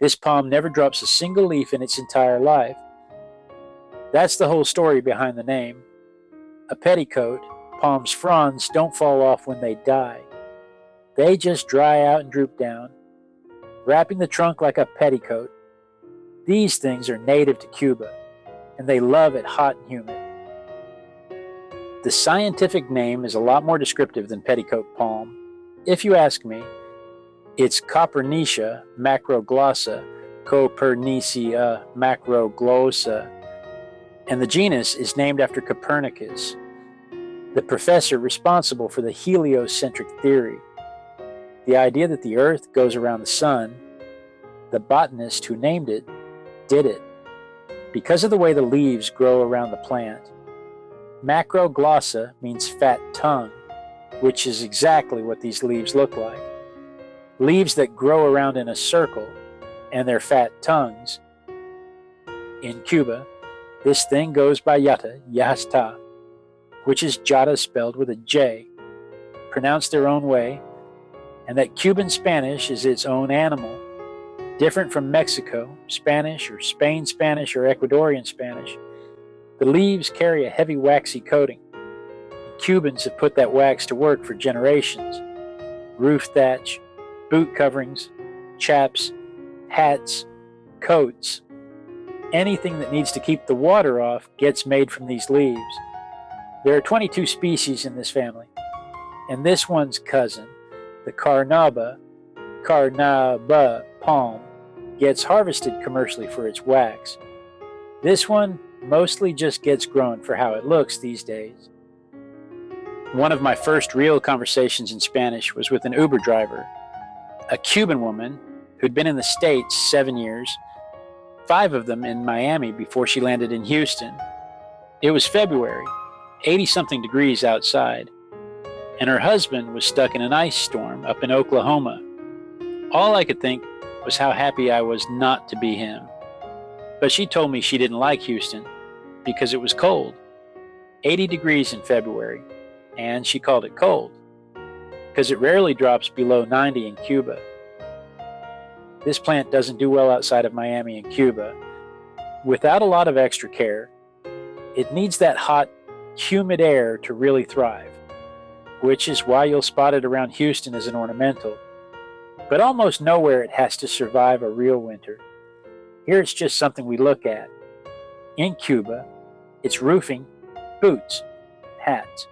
This palm never drops a single leaf in its entire life. That's the whole story behind the name. A petticoat, palm's fronds don't fall off when they die. They just dry out and droop down, wrapping the trunk like a petticoat. These things are native to Cuba, and they love it hot and humid. The scientific name is a lot more descriptive than petticoat palm. If you ask me, it's Copernicia macroglossa, Copernicia macroglossa, and the genus is named after Copernicus, the professor responsible for the heliocentric theory, the idea that the Earth goes around the sun. The botanist who named it did it. Because of the way the leaves grow around the plant, macroglossa means fat tongue, which is exactly what these leaves look like. Leaves that grow around in a circle, and they're fat tongues. In Cuba, this thing goes by yata, yasta, which is jata spelled with a J, pronounced their own way, and that Cuban Spanish is its own animal, different from Mexico Spanish or Spain Spanish or Ecuadorian Spanish. The leaves carry a heavy waxy coating. Cubans have put that wax to work for generations. Roof thatch, boot coverings, chaps, hats, coats. Anything that needs to keep the water off gets made from these leaves. There are 22 species in this family, and this one's cousin, the carnauba palm, gets harvested commercially for its wax. This one mostly just gets grown for how it looks these days. One of my first real conversations in Spanish was with an Uber driver, a Cuban woman who'd been in the States 7 years, 5 of them in Miami before she landed in Houston. It was February, 80-something degrees outside, and her husband was stuck in an ice storm up in Oklahoma. All I could think was how happy I was not to be him. But she told me she didn't like Houston because it was cold, 80 degrees in February, and she called it cold because it rarely drops below 90 in Cuba. This plant doesn't do well outside of Miami and Cuba. Without a lot of extra care, it needs that hot, humid air to really thrive, which is why you'll spot it around Houston as an ornamental. But almost nowhere it has to survive a real winter. Here it's just something we look at. In Cuba, it's roofing, boots, hats.